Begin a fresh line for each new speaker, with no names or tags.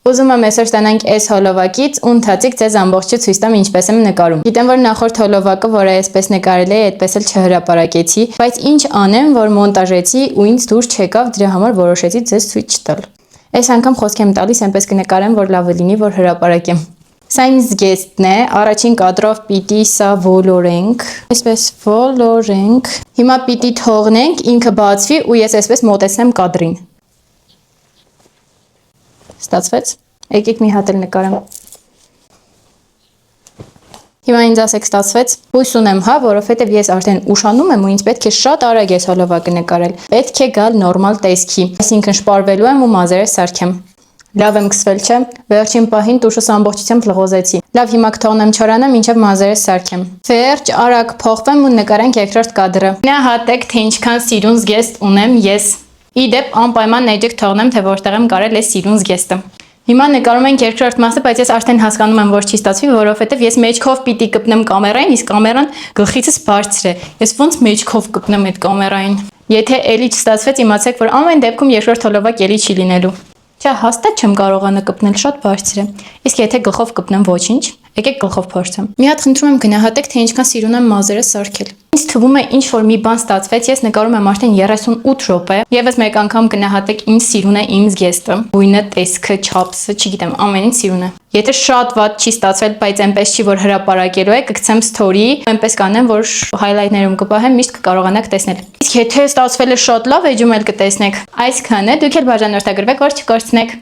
Ուզում եմ այսօր ստանանք այս հոլովակից ու ընթացիկ ձեզ ամբողջը ցույց տամ ինչպես եմ նկարում։ Գիտեմ, որ նախորդ հոլովակը, որը այսպես նկարել էի, այդպես էլ չհրապարակեցի, բայց ինչ անեմ, որ մոնտաժեցի ու ինձ դուր չեկավ, դրա համար որոշեցի ձեզ ցույց չտալ։ Այս անգամ խոսք եմ տալիս, այնպես կնկարեմ, որ լավը լինի, որ հրապարակեմ։ Սա ինձ գեստն է, առաջին կադրով պիտի սա ոլորենք, այսպես ոլորենք։ Հիմա պիտի թողնենք, ինքը բացվի ու ես այսպես մոտեցնեմ կադրին։ Ստացվեց։ Եկեք մի հատ էլ նկարեմ։ Հիմա ինձ ասեք ստացվեց։ Հույս ունեմ, հա, որովհետև ես արդեն ուշանում եմ ու ինձ պետք է շատ արագ այս հոլովակը նկարել։ Պետք է գալ նորմալ տեսքի, այսինքն շպարվելու եմ ու մազերս սարքեմ։ Լավ եմ սկսվել, չէ՞։ Վերջին պահին տուշս ամբողջությամբ լղոզեցի։ Լավ, հիմա կթողնեմ չորանը, մինչև մազերս սարքեմ։ Վերջ, արագ փոխվեմ ու նկարենք երկրորդ կադրը։ Գնահատեք, թե ինչքան սիրուն զգեստ ունեմ ես։ Իդեպ անպայման էջիկ թողնեմ, թե որտեղ եմ կարել այս սիրուն զգեստը։ Հիմա նկարում ենք երկրորդ մասը, բայց ես արդեն հասկանում եմ, որ չի ստացվի, որովհետև ես մեջքով պիտի կպնեմ կամերային, իսկ կամերան գլխիցս բարձր է։ Ես ոնց մեջքով կպնեմ այդ կամերային։ Եթե էլի չստացվեց, իմացեք, որ ամեն դեպքում երկրորդ հոլովակ էլի չի լինելու։ Չէ, հաստատ չեմ կարողանա կպնել, շատ բարձր է։ Իսկ եթե գլխով կպնեմ ոչինչ, եկեք գլխով փորձեմ։ Մի հատ խնդրում եմ գնահատեք, թե ինչքան սիրուն եմ մազերը սարքել։ Ինձ թվում է ինչ որ մի բան ստացվեց, ես նկարում եմ արդեն 38 րոպե։ Եվս մեկ անգամ գնահատեք ինչ սիրուն է իմ զգեստը։ Գույնը, տեսքը, չափսը, չգիտեմ, ամեն ինչ սիրուն է։ Եթե շատ վատ չի ստացվել, բայց այնպես չի, որ հրապարակելու է, կգցեմ story, այնպես կանեմ, որ highlight-ներում կպահեմ, միշտ կկարողանաք տեսնել։ Իսկ եթե ստացվել է շատ լավ, էջում էլ կտեսնեք։ Այսքանը, դուք էլ բաժանորդագրվեք, որ չկորցնեք։